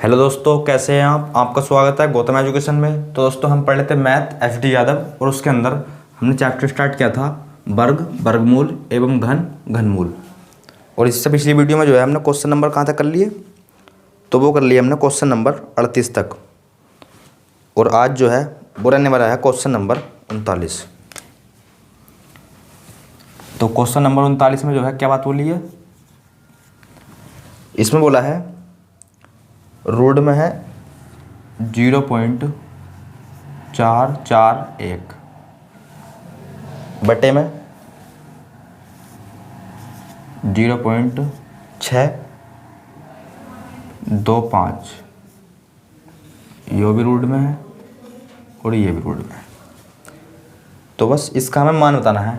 Hello दोस्तों, कैसे हैं आप? आपका स्वागत है गौतम एजुकेशन में। तो दोस्तों, हम पढ़ लेते मैथ एच.डी. यादव और उसके अंदर हमने चैप्टर स्टार्ट किया था वर्ग, वर्गमूल एवं घन, घनमूल। और इससे पिछली वीडियो में जो है हमने क्वेश्चन नंबर कहाँ तक कर लिए, तो वो कर लिए हमने क्वेश्चन नंबर 38 तक। और आज जो है वो रहने वाला है क्वेश्चन नंबर 39। तो क्वेश्चन नंबर 39 में जो है क्या बात बोली है, इसमें बोला है रोड में है 0.441 बटे में 0.625। ये भी रोड में है और ये भी रोड में है। तो बस इसका हमें मान बताना है।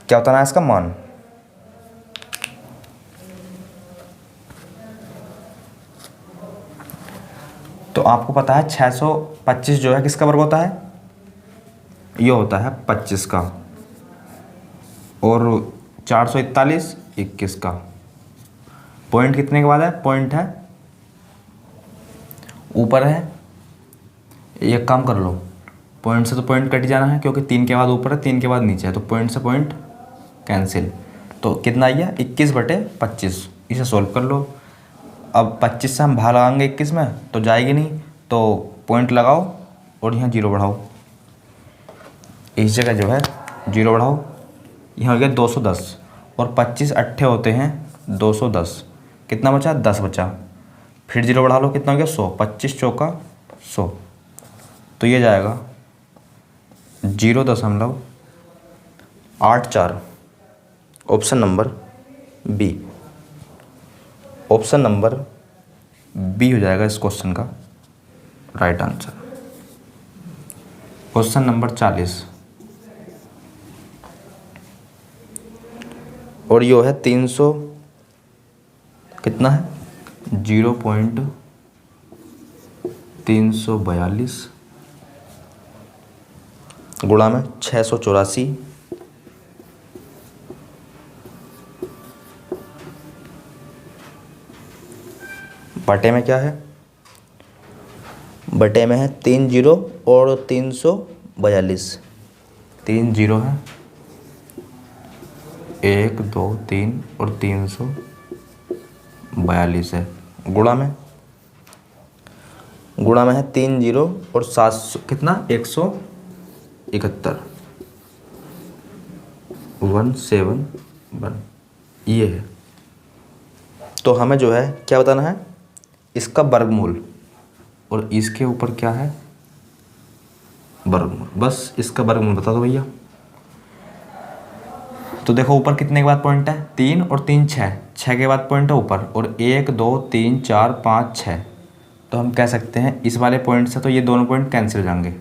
क्या बताना है इसका मान? तो आपको पता है 625 जो है किसका वर्ग होता है? ये होता है 25 का। और 441 21 का। पॉइंट कितने के बाद है? पॉइंट है ऊपर है। एक काम कर लो, पॉइंट से तो पॉइंट कट जाना है क्योंकि 3 के बाद ऊपर है, 3 के बाद नीचे है, तो पॉइंट से पॉइंट कैंसिल। तो कितना आइए 21/25। इसे सोल्व कर लो। अब 25 से हम बाहर लगाएंगे 21 में तो जाएगी नहीं, तो पॉइंट लगाओ और यहाँ 0 बढ़ाओ। इस जगह जो है 0 बढ़ाओ। यहाँ हो गया 210 और 25 अट्ठे होते हैं 210। कितना बचा? 10 बचा। फिर 0 बढ़ा लो, कितना हो गया? 100। 25 चौका 100। तो ये जाएगा 0.84। Option number B. Option number B हो जाएगा इस क्वेश्चन का राइट आंसर। क्वेश्चन नंबर 40 और यो है 300 कितना है? 0.342 गुणा में 684 बटे में क्या है? बटे में है 3 जीरो और 342। 3 जीरो है, 1 2 3 और 342 है। गुणा में है 3 जीरो और 700 कितना? 171 171 ये है। तो हमें जो है क्या बताना है? इसका वर्गमूल। और इसके ऊपर क्या है? वर्गमूल। बस इसका वर्गमूल बता दो भैया। तो देखो ऊपर कितने के बाद पॉइंट है? 3 और 3 6। 6 के बाद पॉइंट है ऊपर और 1 2 3 4 5 6। तो हम कह सकते हैं इस वाले पॉइंट से तो ये दोनों पॉइंट कैंसिल हो जाएंगे।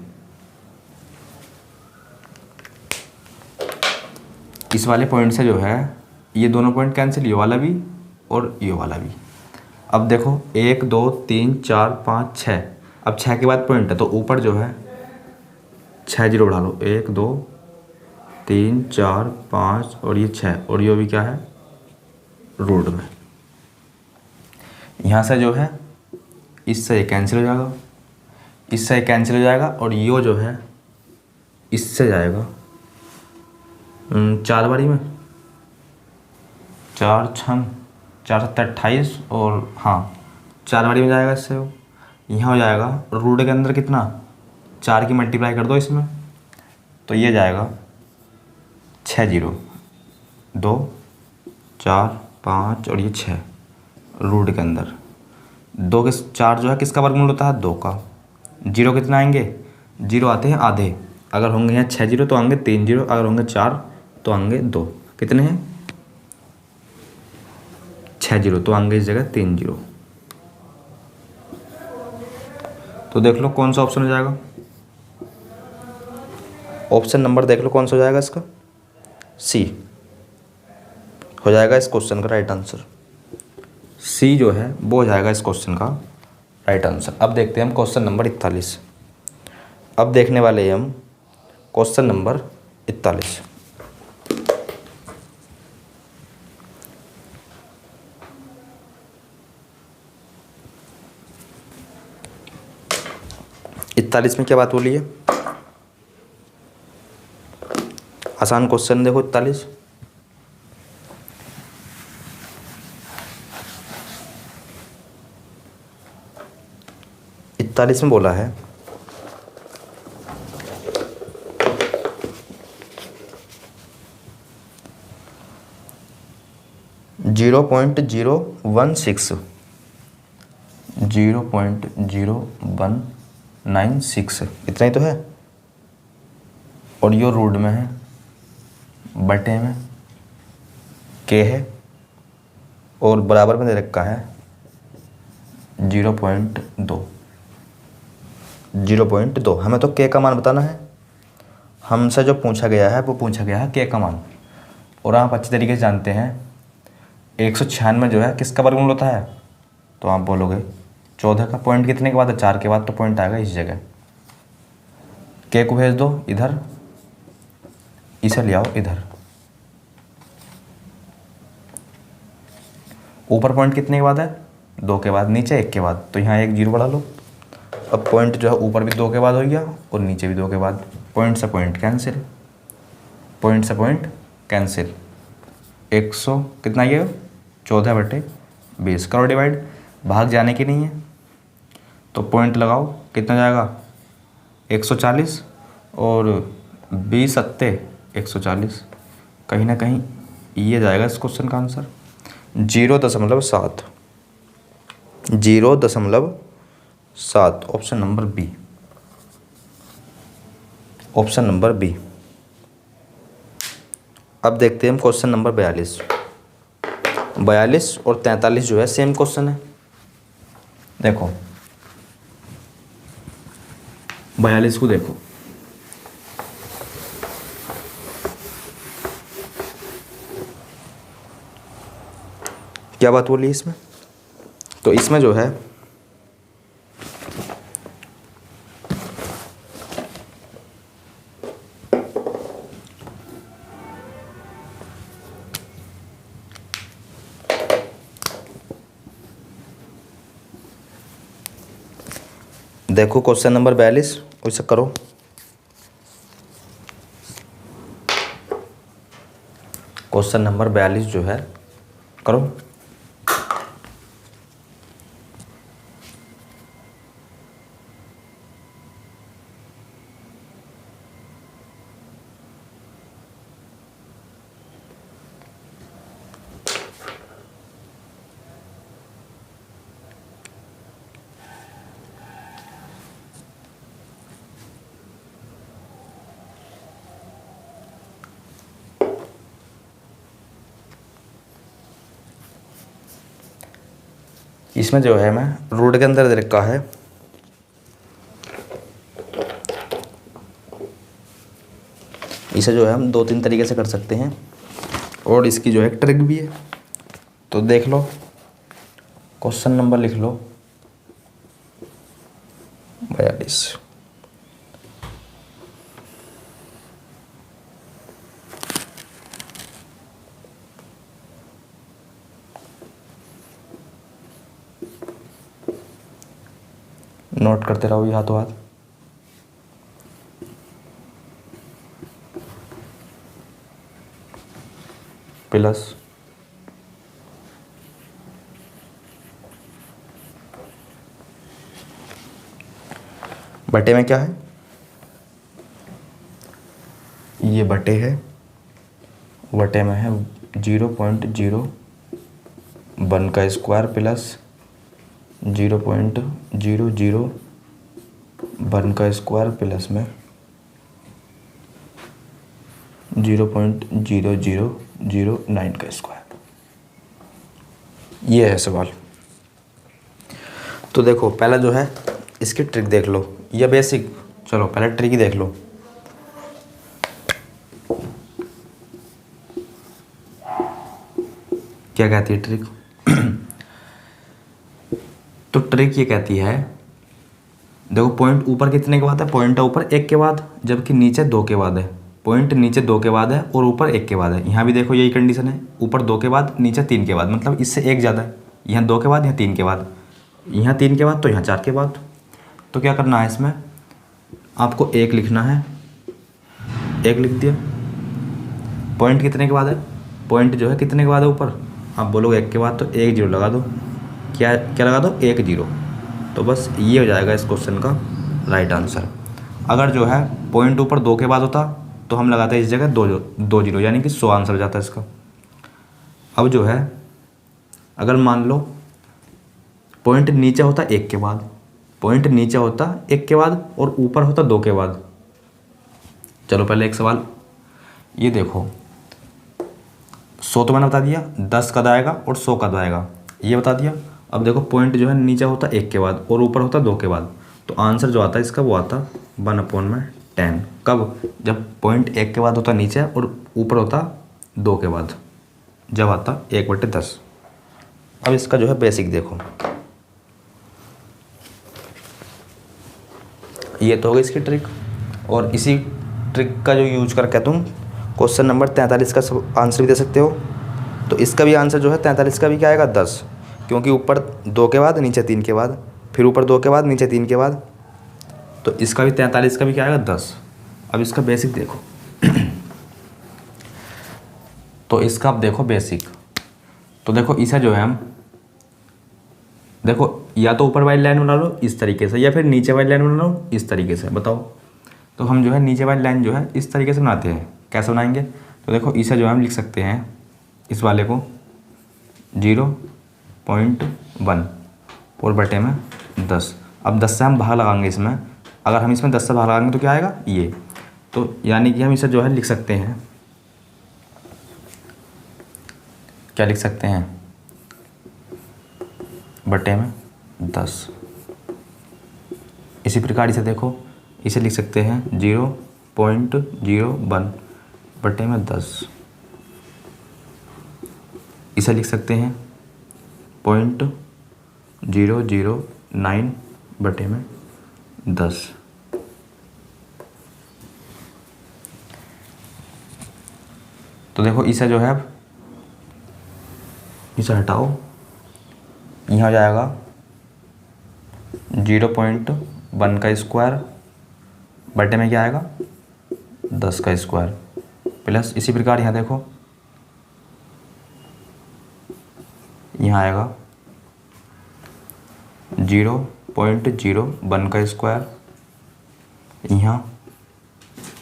इस वाले पॉइंट से जो है ये दोनों पॉइंट कैंसिल, ये वाला भी और ये वाला भी। अब देखो 1 2 3 4 5 6। अब 6 के बाद पॉइंट है तो ऊपर जो है 6 जीरो बढ़ा लो। 1 2 3 4 5 और ये 6 और ये भी क्या है? रोड में। यहाँ से जो है इससे ये कैंसिल हो जाएगा, इससे ये कैंसिल हो जाएगा और ये जो है इससे जाएगा 4 बारी में 4 6 4 7 28 और हाँ 4 बारी में जाएगा इससे। वो यहाँ हो जाएगा रूट के अंदर कितना? 4 की मल्टीप्लाई कर दो इसमें तो ये जाएगा 6 जीरो 2 4 5 और ये 6 रूट के अंदर 2 के 4 जो है किसका वर्गमूल होता है? 2 का। जीरो कितना आएंगे? जीरो आते हैं आधे। अगर होंगे यहाँ 6 जीरो तो आएंगे 3 जीरो, अगर होंगे 4 तो आएंगे 2। कितने हैं? 6 जीरो तो आएंगे इस जगह 3 जीरो। तो देख लो कौन सा ऑप्शन हो जाएगा। ऑप्शन नंबर देख लो कौन सा हो जाएगा इसका? सी हो जाएगा इस क्वेश्चन का राइट आंसर। सी जो है वो हो जाएगा इस क्वेश्चन का राइट आंसर। अब देखते हैं हम क्वेश्चन नंबर 41। अब देखने वाले हैं हम क्वेश्चन नंबर 41। 41 में क्या बात बोली है? आसान क्वेश्चन देखो 41। में बोला है 0.016 0.0196 इतना ही तो है। और यो रूट में है, बटे में के है, और बराबर में दे रखा है 0.2। हमें तो के का मान बताना है। हमसे जो पूछा गया है वो पूछा गया है के का मान। और आप अच्छी तरीके से जानते हैं 196 जो है किसका वर्गमूल होता है? तो आप बोलोगे 14 का। पॉइंट कितने के बाद है? 4 के बाद, तो पॉइंट आएगा इस जगह। के को भेज दो इधर, इसे ले आओ इधर। ऊपर पॉइंट कितने के बाद है? 2 के बाद, नीचे 1 के बाद, तो यहाँ 1 0 बढ़ा लो। अब पॉइंट जो है ऊपर भी 2 के बाद हो गया और नीचे भी 2 के बाद। पॉइंट से पॉइंट कैंसिल, पॉइंट से पॉइंट कैंसिल। 100 कितना ये 14/20 करो डिवाइड। भाग जाने की नहीं है तो पॉइंट लगाओ, कितना जाएगा 140 और 20 सत्ते 140। कहीं ना कहीं ये जाएगा इस क्वेश्चन का answer 0.7। 0.7 option number B. Option number B. अब देखते हैं हम क्वेश्चन नंबर 42 और 43 जो है सेम क्वेश्चन है। देखो 42 को देखो, क्या बात बोली इसमें? तो इसमें जो है देखो क्वेश्चन नंबर 42 उसे करो। क्वेश्चन नंबर 42 जो है करो। इसमें जो है मैं रूट के अंदर दे रखा है इसे जो है हम 2-3 तरीके से कर सकते हैं और इसकी जो है ट्रिक भी है। तो देख लो, क्वेश्चन नंबर लिख लो 42। नोट करते रहो ये हाथों हाथ। प्लस बटे में क्या है? ये बटे है, बटे में है 0.01 का स्क्वायर प्लस 0.001 का स्क्वायर प्लस में 0.0009 का स्क्वायर। ये है सवाल। तो देखो पहला जो है इसकी ट्रिक देख लो, या बेसिक। चलो पहले ट्रिक ही देख लो। क्या कहती है ट्रिक? तो ट्रिक ये कहती है, देखो पॉइंट ऊपर कितने के बाद है? पॉइंट है ऊपर 1 के बाद, जबकि नीचे 2 के बाद है। पॉइंट नीचे 2 के बाद है और ऊपर 1 के बाद है। यहाँ भी देखो यही कंडीशन है, ऊपर 2 के बाद, नीचे 3 के बाद, मतलब इससे 1 ज़्यादा है। यहाँ 2 के बाद, यहाँ 3 के बाद, यहाँ 3 के बाद, तो यहाँ 4 के बाद। तो क्या करना है इसमें? आपको 1 लिखना है, 1 लिख दिया। पॉइंट कितने के बाद है, पॉइंट जो है कितने के बाद है ऊपर, आप बोलोगे 1 के बाद, तो 1 0 लगा दो। क्या क्या लगा दो, 1 0। तो बस ये हो जाएगा इस क्वेश्चन का राइट आंसर। अगर जो है पॉइंट ऊपर 2 के बाद होता तो हम लगाते इस जगह 2 0, यानी कि 100 आंसर हो जाता है इसका। अब जो है अगर मान लो पॉइंट नीचे होता 1 के बाद, पॉइंट नीचे होता 1 के बाद और ऊपर होता 2 के बाद। चलो पहले एक सवाल ये देखो, 100 तो मैंने बता दिया, 10 कद आएगा और 100 कद आएगा, ये बता दिया। अब देखो पॉइंट जो है नीचे होता 1 के बाद और ऊपर होता 2 के बाद, तो आंसर जो आता है इसका वो आता 1/10। कब, जब पॉइंट 1 के बाद होता नीचे और ऊपर होता 2 के बाद, जब आता 1/10। अब इसका जो है बेसिक देखो, ये तो होगी इसकी ट्रिक। और इसी ट्रिक का जो यूज करके तुम क्वेश्चन नंबर 43 का आंसर भी दे सकते हो। तो इसका भी आंसर जो है 43 का भी क्या आएगा, 10, क्योंकि ऊपर 2 के बाद नीचे 3 के बाद, फिर ऊपर 2 के बाद नीचे 3 के बाद, तो इसका भी 43 का भी क्या आएगा, 10। अब इसका बेसिक देखो तो इसका अब देखो बेसिक, तो देखो इसे जो है हम देखो या तो ऊपर वाली लाइन बना लो इस तरीके से, या फिर नीचे वाली लाइन बना लो इस तरीके से, बताओ। तो हम जो है नीचे वाली लाइन जो है इस तरीके से बनाते हैं, कैसे बनाएंगे, तो देखो इसे जो है हम लिख सकते हैं इस वाले को 0.1 और बटे में 10। अब 10 से हम भाग लगाएंगे इसमें, अगर हम इसमें 10 से भाग लगाएंगे तो क्या आएगा, ये। तो यानी कि हम इसे जो है लिख सकते हैं, क्या लिख सकते हैं, बटे में 10। इसी प्रकार इसे देखो, इसे लिख सकते हैं 0.01 बटे में 10। इसे लिख सकते हैं 0.009 बटे में 10। तो देखो इसे जो है इसे हटाओ, यहाँ हो जाएगा 0.1 का स्क्वायर बटे में क्या आएगा, 10 का स्क्वायर, प्लस इसी प्रकार यहाँ देखो यहाँ आएगा 0.01 का स्क्वायर, यहाँ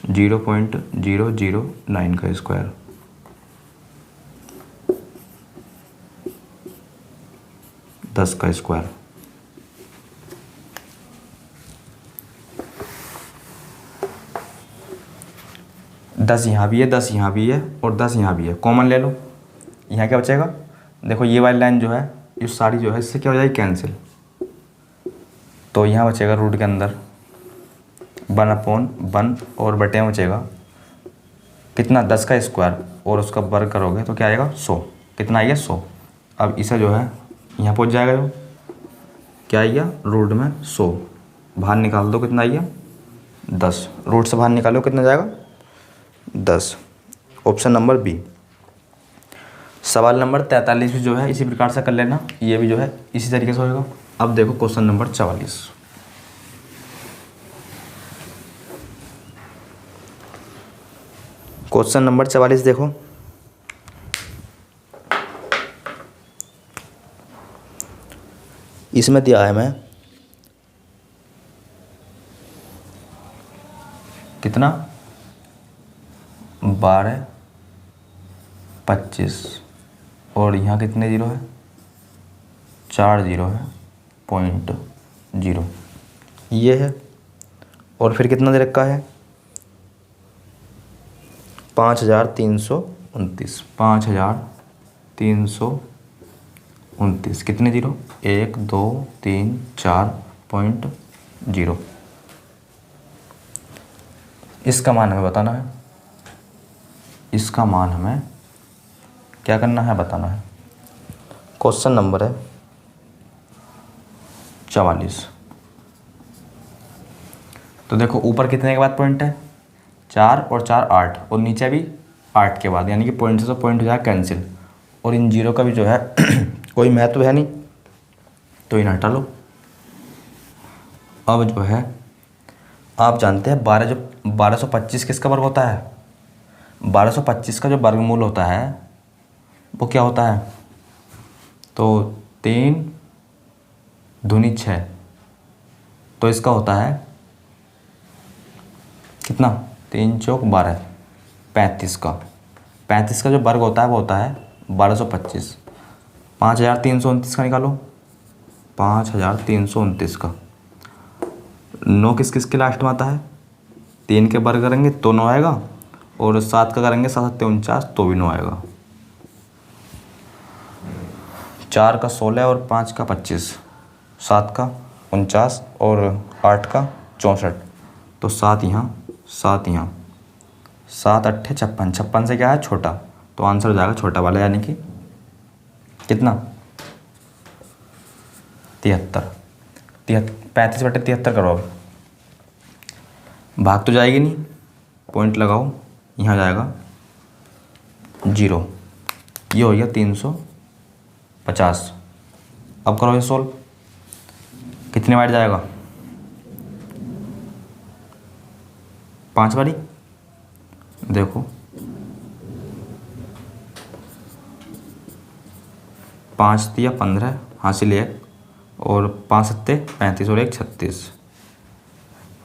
0.009 का स्क्वायर। दस का स्क्वायर। दस यहाँ भी है, 10 यहाँ भी है और 10 यहाँ भी है, कॉमन ले लो। यहाँ क्या बचेगा, देखो ये वाली लाइन जो है ये सारी जो है इससे क्या हो जाएगी, कैंसिल। तो यहाँ बचेगा रूट के अंदर 1/1 और बटे में बचेगा कितना, 10 का स्क्वायर और उसका वर्ग करोगे तो क्या आएगा, 100। कितना आएगा, 100। अब इसे जो है यहाँ पहुँच जाएगा, जो क्या आएगा, रूट में 100 बाहर निकाल दो, कितना आएगा, 10। रूट से बाहर निकालो कितना जाएगा, 10। Option number B. सवाल नंबर 43 भी जो है इसी प्रकार से कर लेना, ये भी जो है इसी तरीके से होगा। अब देखो क्वेश्चन नंबर 44। क्वेश्चन नंबर 44 देखो, इसमें दिया है मैं कितना, 12, 25 और यहाँ कितने जीरो है, 4 जीरो है, 0.0 ये है। और फिर कितना दे रखा है, 5329, 5329, कितने जीरो, 1 2 3 4.0। इसका मान हमें बताना है, इसका मान हमें क्या करना है, बताना है। क्वेश्चन नंबर है 44। तो देखो ऊपर कितने के बाद पॉइंट है, 4 और 4 8 और नीचे भी 8 के बाद, यानी कि पॉइंट से तो पॉइंट हो जाएगा कैंसिल। और इन जीरो का भी जो है कोई महत्व है नहीं, तो इन्हें हटा लो। अब जो है आप जानते हैं 1225 किसका वर्ग होता है? 1225 का जो वर्गमूल होता है वो क्या होता है? तो 3 दूनी 6, तो इसका होता है कितना? 3 चौक 12, 35 का। 35 का जो वर्ग होता है वो होता है 1225। 5329 का निकालो, 5329 का। 9 किस किस के लास्ट में आता है? 3 के वर्ग करेंगे तो 9 आएगा, और 7 का करेंगे 7 7 49 तो भी 9 आएगा। 4 का 16 और 5 का 25, 7 का 49 और 8 का 64, तो 7 यहाँ 7 यहाँ, 7 8 56, 56 से क्या है? छोटा, तो आंसर हो जाएगा छोटा वाला, यानी कि कितना? 73। 35/73 करो। अब भाग तो जाएगी नहीं, पॉइंट लगाओ, यहाँ जाएगा 0, ये हो गया 350। अब करो ये सोल्व, कितने बार जाएगा? 5 बारी। देखो 5 दिया 15, हासिल 1, और 5 सत्ते 35 और 1 36।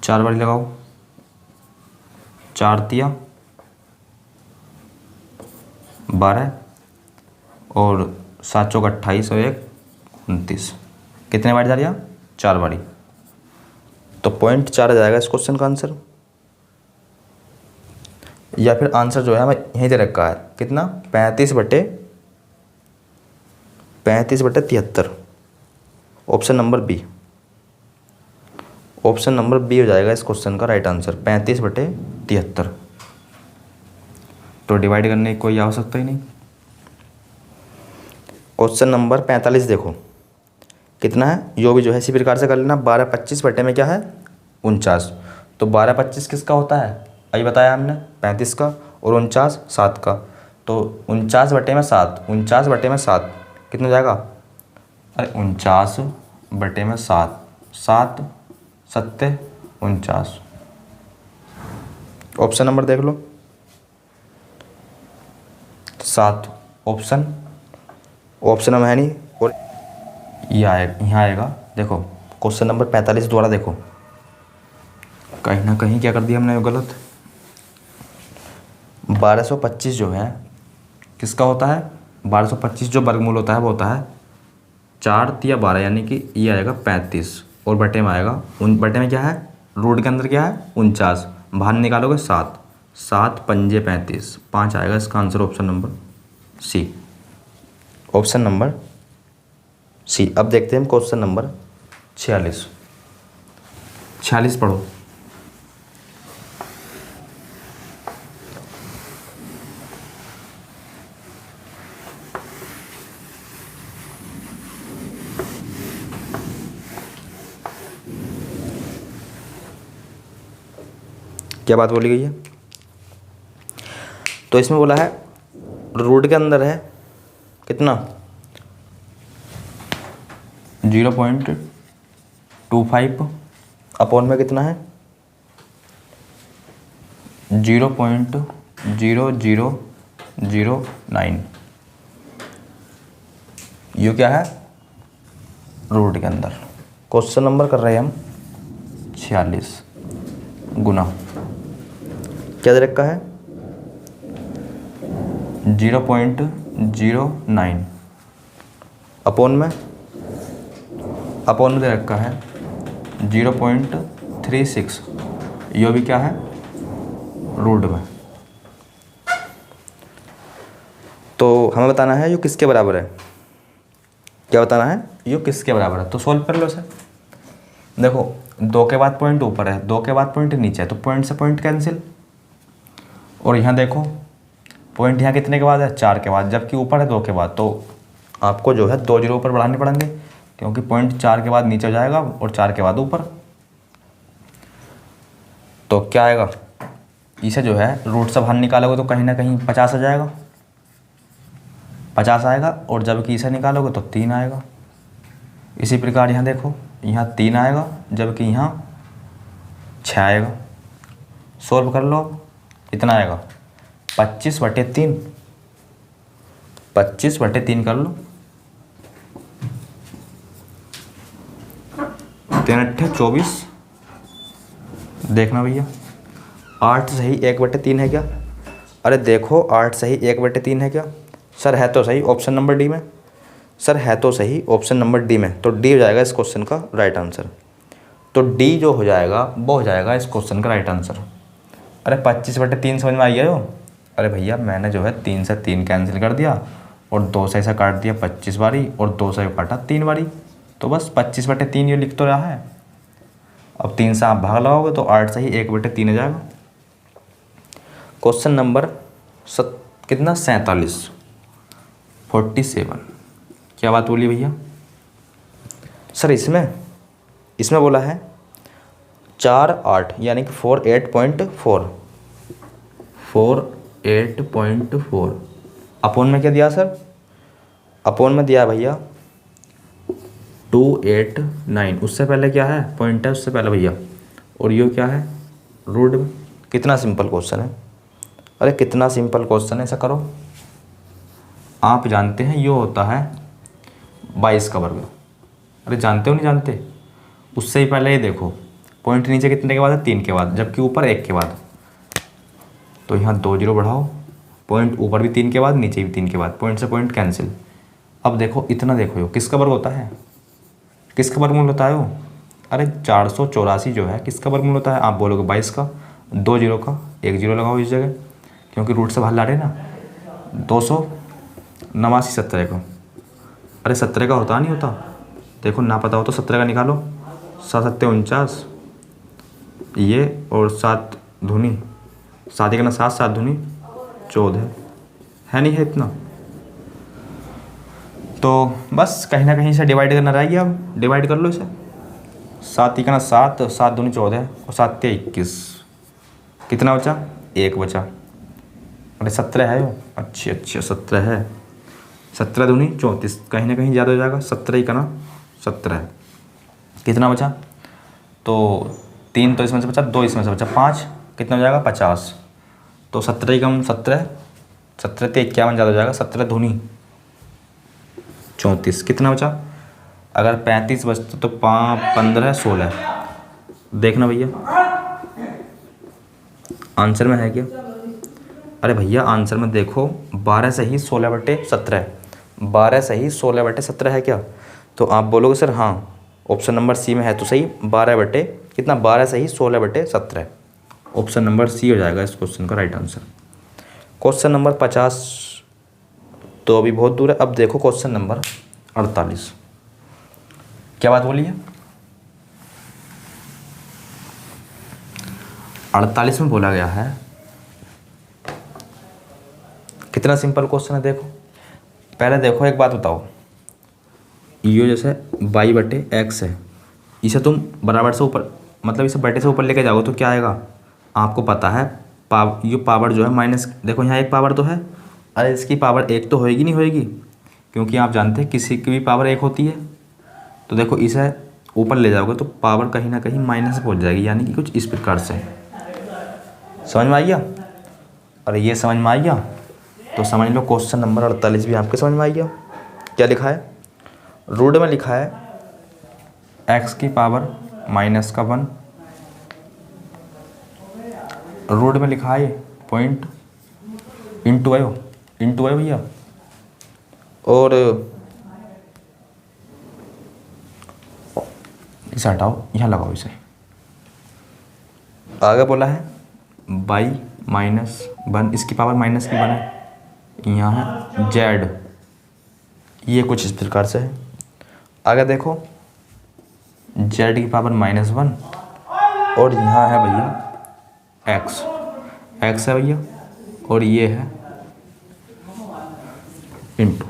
4 बारी लगाओ, 4 दिया 12, और 7 चौक 28 और 1 29। कितने बारी जा रही? 4 बारी। तो पॉइंट 4 आ जाएगा इस क्वेश्चन का आंसर, या फिर आंसर जो है हमें यहीं दे रखा है कितना? 35/73। Option number B. Option number B हो जाएगा इस क्वेश्चन का राइट आंसर, 35/73। तो डिवाइड करने की कोई आवश्यकता ही नहीं। क्वेश्चन नंबर 45 देखो कितना है, यो भी जो है इसी प्रकार से कर लेना। 12/25 में क्या है? 49। तो 12/25 किसका होता है? अभी बताया हमने 35 का, और 49 7 का। तो 49/7, 49/7 कितना जाएगा? अरे 49/7, 7 7 49। ऑप्शन नंबर देख लो, 7 ऑप्शन में है नहीं, और यहाँ आएगा। देखो क्वेश्चन नंबर 45 द्वारा देखो, कहीं ना कहीं क्या कर दिया हमने गलत। 1225 जो है किसका होता है? 1225 जो वर्गमूल होता है वो होता है 4 या 12, यानी कि ये आएगा 35, और बटे में आएगा बटे में क्या है? रूट के अंदर क्या है? 49, बाहर निकालोगे 7, 7 पंजे 35, 5 आएगा इसका answer, option number C. Option number C. अब देखते हैं क्वेश्चन नंबर 46। 46 पढ़ो। क्या बात बोली गई है? तो इसमें बोला है रूट के अंदर है कितना? 0.25, अपॉन में कितना है? 0.0009। ये क्या है? रूट के अंदर। क्वेश्चन नंबर कर रहे हैं हम 46 गुना क्या दे रखा है? 0.09, अपॉन में दे रखा है 0.36। ये भी क्या है? रूट में। तो हमें बताना है ये किसके बराबर है। क्या बताना है? ये किसके बराबर है। तो सॉल्व कर लो सर। देखो 2 के बाद पॉइंट ऊपर है, 2 के बाद पॉइंट नीचे है, तो पॉइंट से पॉइंट कैंसिल। और यहाँ देखो पॉइंट यहाँ कितने के बाद है? 4 के बाद, जबकि ऊपर है 2 के बाद, तो आपको जो है 2 जीरो ऊपर बढ़ाने पड़ेंगे, क्योंकि पॉइंट 4 के बाद नीचे हो जाएगा और 4 के बाद ऊपर। तो क्या आएगा? इसे जो है रूट से बाहर निकालोगे तो कहीं ना कहीं 50 आ जाएगा, 50 आएगा, और जबकि इसे निकालोगे तो 3 आएगा। इसी प्रकार यहाँ देखो, यहाँ 3 आएगा, जबकि यहाँ 6 आएगा। सोल्व कर लो, इतना आएगा 25/3। 25/3 कर लो, 3×8 = 24। देखना भैया 8 सही 1/3 है क्या? अरे देखो 8 सही 1/3 है क्या? सर है तो सही ऑप्शन नंबर डी में। सर है तो सही ऑप्शन नंबर डी में, तो डी हो जाएगा इस क्वेश्चन का राइट आंसर। तो डी जो हो जाएगा वो हो जाएगा इस क्वेश्चन का राइट आंसर। अरे 25/3 समझ में आई है? अरे भैया मैंने जो है 3 से 3 कैंसिल कर दिया और 2 से ऐसा काट दिया 25 बारी और 2 से काटा 3 बारी, तो बस 25/3 ये लिख तो रहा है। अब 3 से आप भाग लगाओगे तो 8 सही 1/3 हो जाएगा। क्वेश्चन नंबर कितना 47 क्या बात बोली भैया? सर इसमें बोला है 4 8 यानी कि 48.4 अपोन में क्या दिया सर? अपोन में दिया भैया 289। उससे पहले क्या है? पॉइंट है उससे पहले भैया। और ये क्या है? रूट में। कितना सिंपल क्वेश्चन है, अरे कितना सिंपल क्वेश्चन है। ऐसा करो, आप जानते हैं ये होता है 22 का वर्ग। अरे जानते हो नहीं जानते? उससे ही पहले ये देखो पॉइंट नीचे कितने के बाद है? 3 के बाद, जबकि ऊपर 1 के बाद। तो यहाँ 2 0 बढ़ाओ, पॉइंट ऊपर भी 3 के बाद नीचे भी 3 के बाद, पॉइंट से पॉइंट कैंसिल। अब देखो इतना देखो यो किसका वर्ग होता है? किसका वर्गमूल होता है वो? अरे 484 जो है किसका वर्गमूल होता है? आप बोलोगे 22 का। 2 0 का, 1 0 लगाओ इस जगह, क्योंकि रूट से बाहर ला रहे ना। 289 17 का। अरे 17 का होता नहीं होता? देखो ना पता हो तो 17 का निकालो। 7 7 49 ये, और 7 दूनी 7 1 7 7 दूनी 14 है नहीं है इतना? तो बस कहीं ना कहीं से डिवाइड करना रहेगी। अब डिवाइड कर लो इसे। 7 1 7 7 दूनी 14 और 7 3 21। कितना बचा? 1 बचा। अरे 17 है वो। अच्छा 17 है। 17 दूनी 34, कहीं ना कहीं ज़्यादा हो जाएगा। 17 1 17 है। कितना बचा? तो 3 तो इसमें से बचा, 2 इसमें से बचा, 5 कितना हो जाएगा? 50। तो 17 1 17, 17 3 51 ज़्यादा हो जाएगा। 17 दूनी 34, कितना बचा? अगर 35 बचते तो 5 15 16। देखना भैया आंसर में है क्या? अरे भैया आंसर में देखो 12 सही 16/17, 12 सही 16/17 है क्या? तो आप बोलोगे सर हाँ ऑप्शन नंबर सी में है तो सही 12 सही 16/17। ऑप्शन नंबर सी हो जाएगा इस क्वेश्चन का राइट आंसर। क्वेश्चन नंबर 50 तो अभी बहुत दूर है। अब देखो क्वेश्चन नंबर 48। क्या बात बोली है? 48 में बोला गया है, कितना सिंपल क्वेश्चन है। देखो पहले देखो एक बात बताओ, यो जैसे y/x है, इसे तुम बराबर से ऊपर मतलब इसे बटे से ऊपर लेके जाओ तो क्या आएगा? आपको पता है ये पावर जो है माइनस, देखो यहाँ एक पावर तो है, अरे इसकी पावर 1 तो होएगी नहीं होएगी, क्योंकि आप जानते हैं किसी की भी पावर 1 होती है। तो देखो इसे ऊपर ले जाओगे तो पावर कहीं ना कहीं माइनस पहुँच जाएगी, यानी कि कुछ इस प्रकार से। समझ में आ गया? अरे ये समझ में आ गया तो समझ लो क्वेश्चन नंबर 48 भी आपके समझ में आ गया। क्या लिखा है? रूट में लिखा है x की पावर -1, रूट में लिखा है पॉइंट इंटू आयो भैया, और इसे हटाओ, यहाँ लगाओ इसे। आगे बोला है y-1, इसकी पावर -1 है, यहाँ है z, ये कुछ इस प्रकार से है। आगे देखो z की पावर -1 और यहाँ है भैया x है भैया, और ये है इंटू।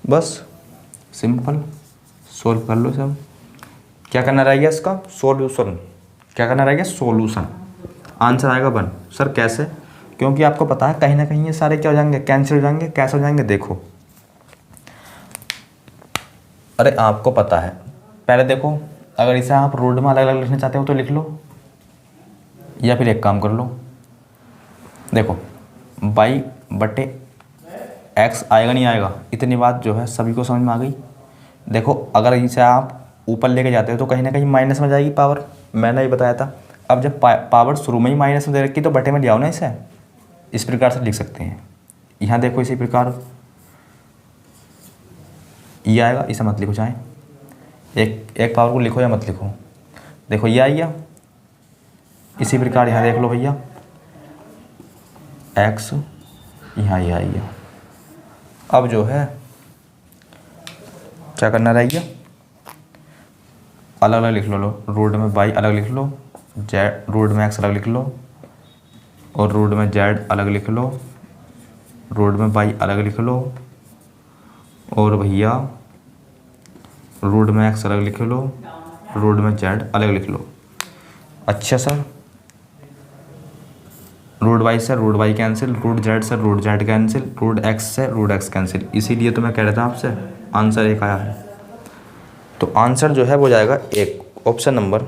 बस सिंपल सोल्व कर लो सब। क्या करना रहेगा इसका? सॉल्यूशन। क्या करना रहेगा? सॉल्यूशन। आंसर आएगा 1। सर कैसे? क्योंकि आपको पता है कहीं ना कहीं ये सारे क्या हो जाएंगे? कैंसिल हो जाएंगे। कैसे हो जाएंगे? देखो अरे आपको पता है, पहले देखो अगर इसे आप रूट में अलग अलग लिखना चाहते हो तो लिख लो, या फिर एक काम कर लो, देखो बाई बटे एक्स आएगा नहीं आएगा, इतनी बात जो है सभी को समझ में आ गई। देखो अगर इसे आप ऊपर लेके जाते हो तो कहीं ना कहीं माइनस में जाएगी पावर, मैंने ये बताया था। अब जब पावर शुरू में ही माइनस में दे रखी तो बटे में ले आओ ना इसे, इस प्रकार से लिख सकते हैं। यहाँ देखो इसी प्रकार ये आएगा, इसे मत लिखो, चाहे एक पावर को लिखो या मत लिखो। देखो ये आइया, इसी प्रकार यहाँ देख लो भैया एक्स, यहाँ ये आइया। अब जो है क्या करना रहेगा, अलग अलग लिख लो, रूट में बाई अलग लिख लो, जेड रूट में एक्स अलग लिख लो, और रूट में जेड अलग लिख लो, रूट में बाई अलग लिख लो, और भैया रूट में एक्स अलग लिख लो, रूट में जेड अलग लिख लो। अच्छा सर, रूट वाई से root y cancel, root z से root z cancel, root x से रूट एक्स कैंसिल। इसीलिए तो मैं कह रहा था आपसे आंसर एक आया है। तो आंसर जो है वो जाएगा एक, option number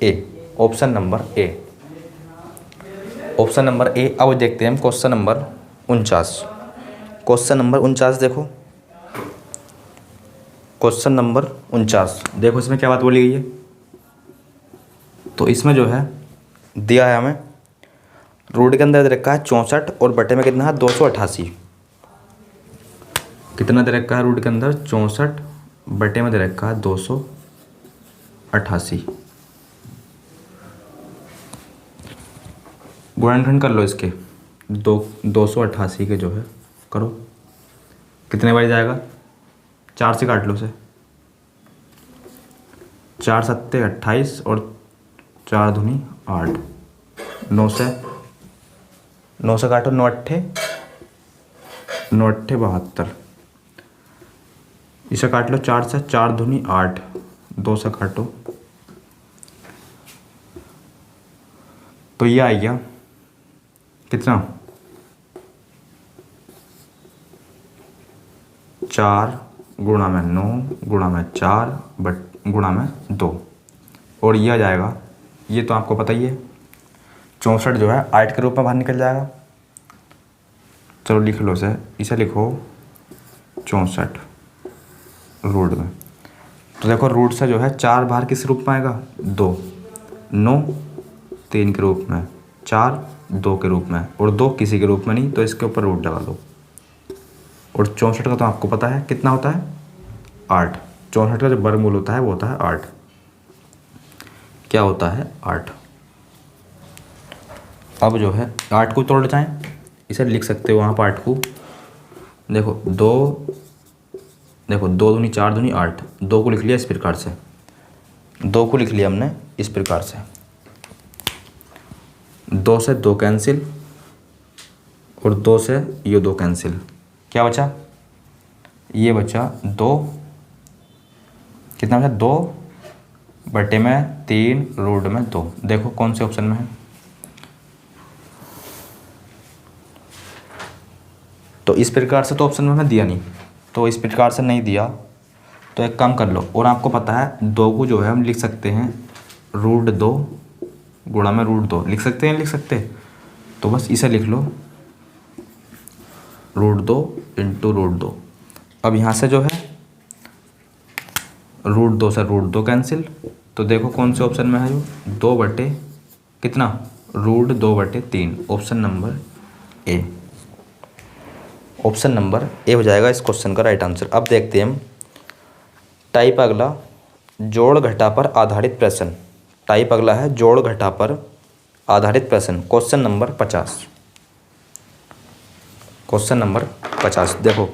A, option number A, option number A. अब देखते हैं हम क्वेश्चन नंबर 49। क्वेश्चन नंबर 49 देखो, क्वेश्चन नंबर 49 देखो, इसमें क्या बात बोली गई है। तो इसमें जो है दिया है हमें, रूट के अंदर दे रखा है 64 और बटे में कितना है 288। कितना दे रखा है रूट के अंदर 64, बटे में दे रखा है 288। गुणनखंड कर लो इसके, 288 के जो है करो, कितने बार जाएगा, 4 से काट लो उसे, 4 सत्ते 28 और 4 दूनी 8, 9 से काटो, 9 अट्ठे 72, इसे काट लो 4 से, 4 दूनी 8, 2 से काटो, तो ये आ गया कितना, 4 गुणा में 9 गुणा में 4 गुणा में 2, और ये आ जाएगा, ये तो आपको पता ही है 64 जो है 8 के रूप में बाहर निकल जाएगा। चलो लिख लो इसे लिखो 64 रूट में। तो देखो रूट से जो है 4 बाहर किस रूप में आएगा, 2, 9 3 के रूप में, 4 2 के रूप में, और 2 किसी के रूप में नहीं, तो इसके ऊपर रूट लगा लो। और 64 का तो आपको पता है कितना होता है, 8। 64 का जो वर्गमूल होता है वो होता है 8। क्या होता है, 8। अब जो है 8 को तोड़ जाएं, इसे लिख सकते हो वहाँ पर 8 को, देखो 2 दूनी 4 दूनी 8, 2 को लिख लिया इस प्रकार से, 2 को लिख लिया हमने इस प्रकार से, 2 से 2 कैंसिल, और 2 से ये 2 कैंसिल, क्या बचा, ये बचा 2, कितना बचा 2 बटे में 3 रूट में 2। देखो कौन से ऑप्शन में है, तो इस प्रकार से तो ऑप्शन में हमें दिया नहीं, तो इस प्रकार से नहीं दिया तो एक काम कर लो, और आपको पता है 2 को जो है हम लिख सकते हैं रूट 2 गुणा में रूट 2, लिख सकते हैं, लिख सकते, तो बस इसे लिख लो रूट 2 इंटू रूट 2। अब यहाँ से जो है रूट 2 से रूट 2 कैंसिल, तो देखो कौन से ऑप्शन में है जो 2 बटे कितना, रूट 2 बटे 3, option number A, option number A हो जाएगा इस क्वेश्चन का राइट आंसर। अब देखते हैं हम टाइप अगला, जोड़ घटा पर आधारित प्रश्न। टाइप अगला है जोड़ घटा पर आधारित प्रश्न, क्वेश्चन नंबर 50। क्वेश्चन नंबर 50 देखो,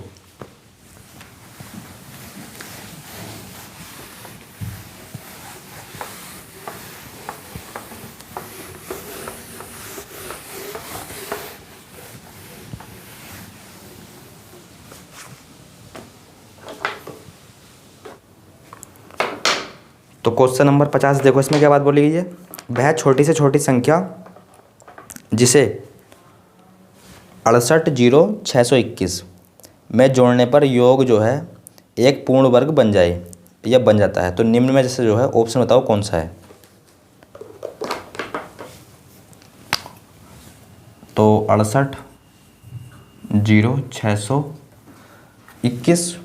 तो क्वेश्चन नंबर 50 देखो, इसमें क्या बात बोली गई है, वह छोटी से छोटी संख्या जिसे 68,0621 में जोड़ने पर योग जो है एक पूर्ण वर्ग बन जाए, यह बन जाता है। तो निम्न में जैसे जो है ऑप्शन बताओ कौन सा है। तो 68, 0, 621,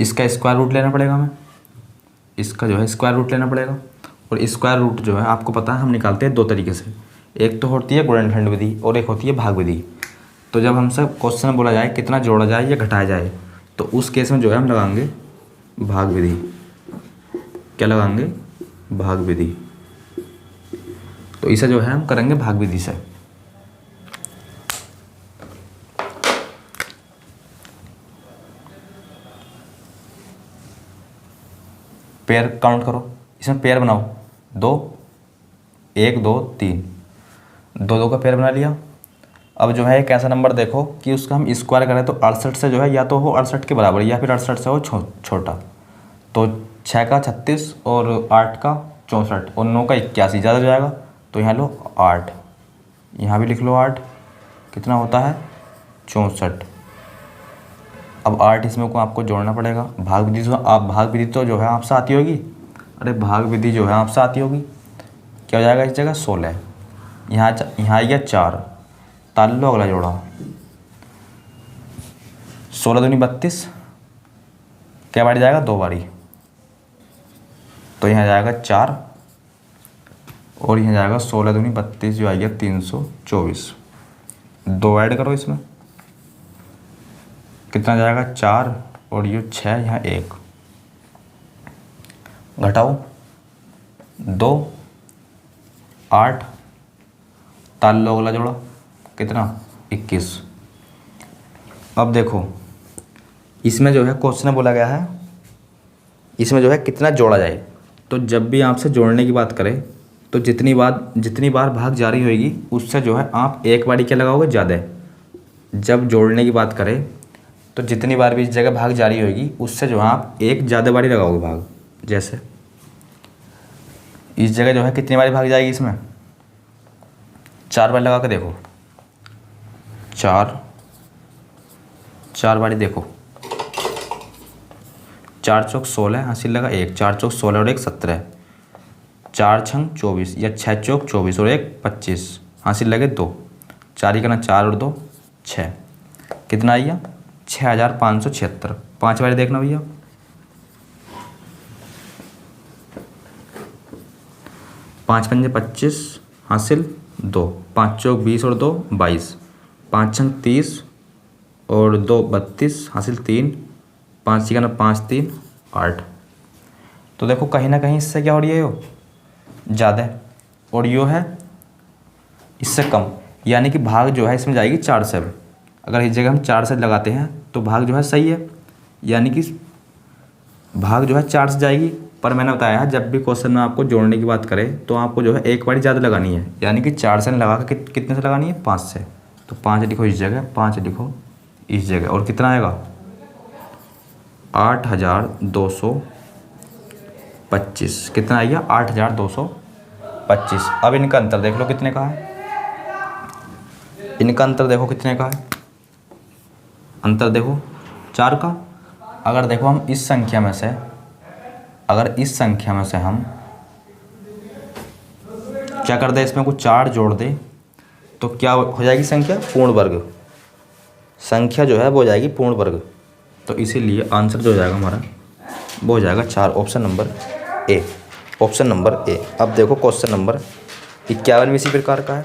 इसका स्क्वायर रूट लेना पड़ेगा हमें, इसका जो है स्क्वायर रूट लेना पड़ेगा। और स्क्वायर रूट जो है आपको पता है हम निकालते हैं दो तरीके से, एक तो होती है गुणनखंड विधि और एक होती है भाग विधि। तो जब हमसे क्वेश्चन बोला जाए कितना जोड़ा जाए या घटाया जाए, तो उस केस में जो है हम लगाएंगे भाग विधि। क्या लगाएंगे? भाग विधि। तो इसे जो है हम करेंगे भाग विधि से। पेयर काउंट करो, इसमें पेयर बनाओ, 2, 1, 2, 3, 2 2 का पेयर बना लिया। अब जो है एक ऐसा नंबर देखो कि उसका हम स्क्वायर करें तो 68 से जो है या तो हो 68 के बराबर या फिर 68 से हो छोटा। तो 6 का 36 और 8 का 64 और 9 का 81, ज़्यादा जाएगा। तो यहाँ लो 8, यहाँ भी लिख लो 8, कितना होता है 64। अब 8 इसमें को आपको जोड़ना पड़ेगा। भाग विधि तो भाग विधि तो जो है आपसे आती होगी, अरे भाग विधि जो है आपसे आती होगी। क्या हो जाएगा इस जगह 16, यहाँ आ गया 4, ताल लो अगला जोड़ा, 16 दूनी 32, क्या बारी जाएगा 2 बारी। तो यहाँ जाएगा 4 और यहाँ जाएगा 16 दूनी 32 जो आ गया 324। 2 ऐड करो इसमें, कितना जाएगा 4 और ये 6, यहाँ 1 घटाओ 2, 8, ताल लो अगला जोड़ा, कितना 21। अब देखो इसमें जो है क्वेश्चन बोला गया है, इसमें जो है कितना जोड़ा जाए। तो जब भी आपसे जोड़ने की बात करें तो जितनी बार भाग जारी होगी उससे जो है आप एक बारी क्या लगाओगे ज़्यादा। जब जोड़ने की बात करें तो जितनी बार भी इस जगह भाग जारी होगी उससे जो है आप एक ज़्यादा बारी लगाओगे भाग। जैसे इस जगह जो है कितनी बारी भाग जाएगी, इसमें 4 बार लगा के देखो, 4 बारी देखो, 4 चौक 16, हासिल लगा 1, 4 चौक 16 और 1 17, 4 छंग 24 या 6 चौक 24 और 1 25, हासिल लगे 2, 4 ही करना 4 और 2 6, कितना आइया 6576। 5 बारी देखना भैया, 5 पंजे 25, हासिल 2, 5 चौक 20 और 2 22, 5 छंग 30 और 2 32, हासिल 3, 5 ही करना 5 3 8। तो देखो कहीं ना कहीं इससे क्या हो रही है, यो ज़्यादा और यो है इससे कम, यानी कि भाग जो है इसमें जाएगी 4 से। अगर इस जगह हम 4 से लगाते हैं तो भाग जो है सही है, यानी कि भाग जो है 4 से जाएगी। पर मैंने बताया है जब भी क्वेश्चन में आपको जोड़ने की बात करें तो आपको जो है एक बारी ज़्यादा लगानी है, यानी कि 4 से लगा कर कितने से लगानी है 5 से। तो 5 लिखो इस जगह, 5 लिखो इस जगह, और कितना आएगा 8225। कितना आएगा 8225। अब इनका अंतर देख लो कितने का है, इनका अंतर देखो कितने का है, अंतर देखो 4 का। अगर देखो हम इस संख्या में से, अगर इस संख्या में से हम क्या कर दे, इसमें कुछ 4 जोड़ दे तो क्या हो जाएगी संख्या पूर्ण वर्ग। संख्या जो है वो हो जाएगी पूर्ण वर्ग। तो इसीलिए आंसर जो हो जाएगा हमारा वो हो जाएगा 4, option number A, option number A. अब देखो क्वेश्चन नंबर 51 इसी प्रकार का है।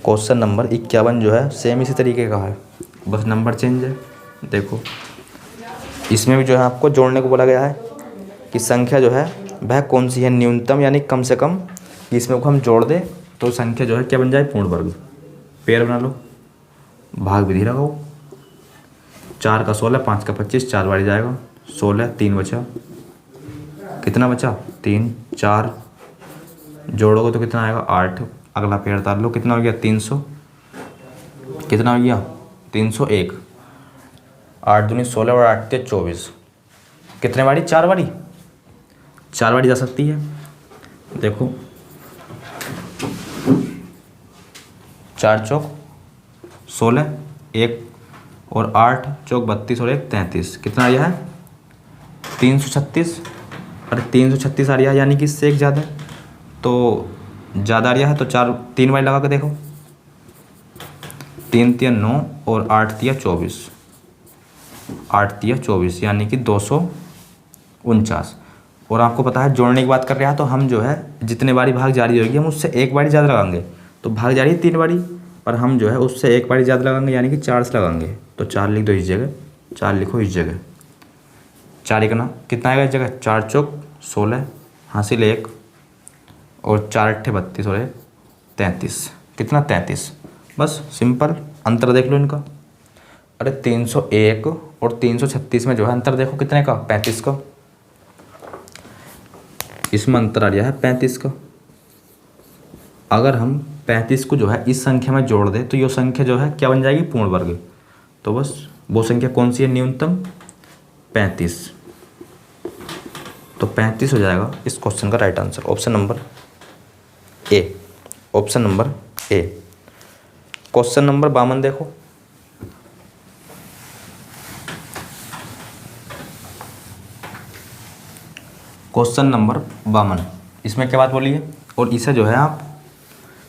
क्वेश्चन नंबर 51 जो है सेम इसी तरीके का है, बस नंबर चेंज है। देखो इसमें भी जो है आपको जोड़ने को बोला गया है कि संख्या जो है वह कौन सी है न्यूनतम यानी कम से कम, इसमें को हम जोड़ दें तो संख्या जो है क्या बन जाए पूर्ण वर्ग। पेयर बना लो, भाग विधि लगाओ, 4 का 16, 5 का 25, 4 बारी जाएगा 16, 3 बचा, कितना बचा 3, 4 जोड़ोगे तो कितना आएगा 8। अगला पेयर डाल लो, कितना हो गया 300, कितना हो गया 301, 8 दूनी 16 और 8 ते 24, कितने बारी 4 बारी, 4 बारी जा सकती है। देखो 4 चौक 16, 1 और 8 चौक 32 और 1 33, कितना आ रहा है 336। अरे 336 आ रहा है, यानी कि इससे एक ज़्यादा है, तो ज़्यादा आ रहा है तो 3 बारी लगा के देखो। 3 तिया 9 और 8 तिया 24, 8 तिया 24 यानी कि 249। और आपको पता है जोड़ने की बात कर रहा है तो हम जो है जितने बारी भाग जारी होगी हम उससे एक बारी ज़्यादा लगाएंगे। तो भाग जारी 3 बारी, पर हम जो है उससे एक बारी ज़्यादा लगाएंगे यानी कि 4 से लगाएंगे। तो 4 लिख दो इस जगह, 4 लिखो इस जगह। 4 1 कितना आएगा इस जगह, 4 चौक 16, हासिल 1 और 4 8 32 और 1 33, कितना 33। बस सिंपल, अंतर देख लो इनका। अरे 301 और 336 में जो है अंतर देखो कितने का, 35 का। इसमें अंतर आ रहा है 35 का। अगर हम 35 को जो है इस संख्या में जोड़ दें तो ये संख्या जो है क्या बन जाएगी, पूर्ण वर्ग। तो बस वो संख्या कौन सी है, न्यूनतम 35। तो 35 हो जाएगा इस क्वेश्चन का right answer, option number A, option number A. Question number 52 देखो। क्वेश्चन नंबर 52, इसमें क्या बात बोली है, और इसे जो है आप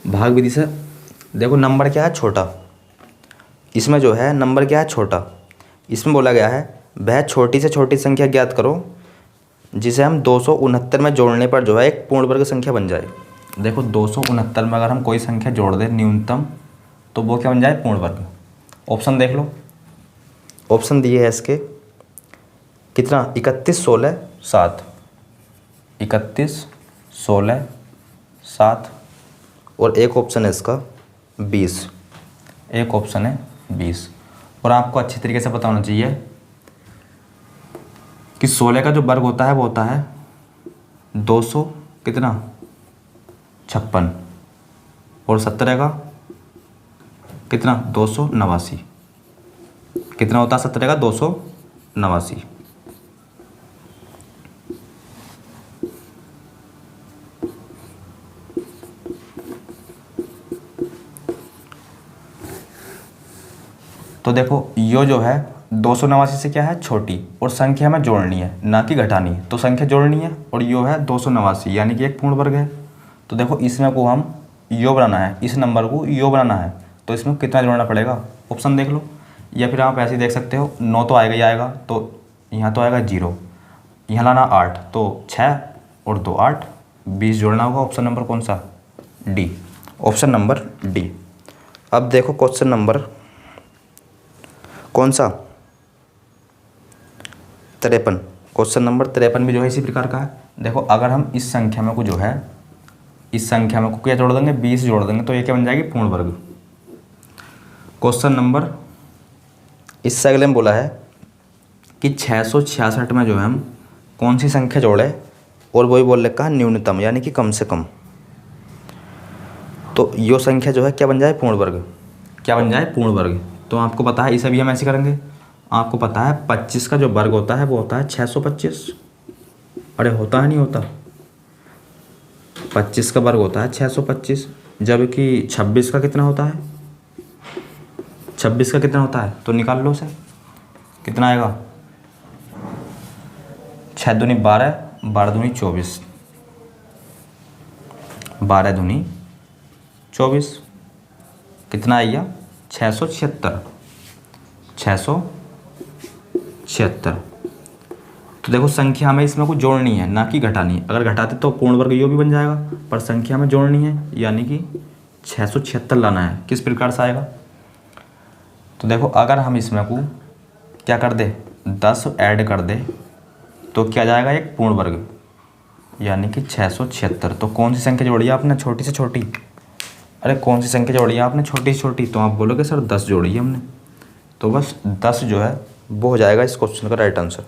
भाग विधि से देखो। नंबर क्या है, छोटा। इसमें जो है नंबर क्या है, छोटा। इसमें बोला गया है वह छोटी से छोटी संख्या ज्ञात करो जिसे हम 269 में जोड़ने पर जो है एक पूर्ण वर्ग संख्या बन जाए। देखो 269 में अगर हम कोई संख्या जोड़ दें न्यूनतम तो वो क्या बन जाए, पूर्ण वर्ग। ऑप्शन देख लो, ऑप्शन दिए है इसके कितना, 31 16 7, 31 16 7 और एक ऑप्शन है इसका 20, एक ऑप्शन है 20। और आपको अच्छी तरीके से पता होना चाहिए कि 16 का जो वर्ग होता है वो होता है 200 कितना 56 और 17 का कितना 289, कितना होता है 17 का 289। तो देखो यो जो है 289 से क्या है, छोटी, और संख्या में जोड़नी है ना कि घटानी। तो संख्या जोड़नी है और यो है 289 यानी कि एक पूर्ण वर्ग है। तो देखो इसमें को हम यो बनाना है, इस नंबर को यो बनाना है, तो इसमें कितना जोड़ना पड़ेगा, ऑप्शन देख लो। या फिर आप ऐसे ही देख सकते हो, 9 तो आएगा ही आएगा, तो यहाँ तो आएगा 0, यहाँ लाना 8, तो 6 और 2 8, 20 जोड़ना होगा। ऑप्शन नंबर कौन सा, डी, ऑप्शन नंबर डी। अब देखो क्वेश्चन नंबर कौन सा, 53। क्वेश्चन नंबर 53 भी जो है इसी प्रकार का है। देखो अगर हम इस संख्या में को जो है इस संख्या में को क्या जोड़ देंगे, 20 जोड़ देंगे, तो ये क्या बन जाएगी, पूर्ण वर्ग। क्वेश्चन नंबर इससे अगले में बोला है कि 666 में जो है हम कौन सी संख्या जोड़े, और वही बोल रखा है न्यूनतम यानी कि कम से कम। तो यो संख्या जो है क्या बन जाए, पूर्ण वर्ग, क्या बन जाए, पूर्ण वर्ग। तो आपको पता है इसे भी हम ऐसे करेंगे। आपको पता है 25 का जो वर्ग होता है वो होता है 625। अरे होता है नहीं होता, 25 का वर्ग होता है 625, जबकि 26 का कितना होता है, 26 का कितना होता है, तो निकाल लो उसे, कितना आएगा, 6 दूनी 12, 12 दूनी 24, 12 दूनी 24, कितना आएगा 676, 676। तो देखो संख्या हमें इसमें कुछ जोड़नी है ना कि घटानी है। अगर घटाते तो पूर्ण वर्ग यो भी बन जाएगा, पर संख्या में जोड़नी है यानी कि 676 लाना है। किस प्रकार से आएगा, तो देखो अगर हम इसमें को क्या कर दे, 10 ऐड कर दे तो क्या जाएगा, एक पूर्ण वर्ग यानी कि 676। तो कौन सी संख्या जोड़ी है आपने, छोटी से छोटी। अरे कौन सी संख्या जोड़ी है आपने, छोटी से छोटी। तो आप बोलोगे सर 10 जोड़ी है हमने। तो बस 10 जो है वो हो जाएगा इस क्वेश्चन का राइट आंसर।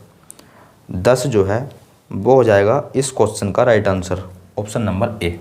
10 जो है वो हो जाएगा इस क्वेश्चन का right answer, option number A.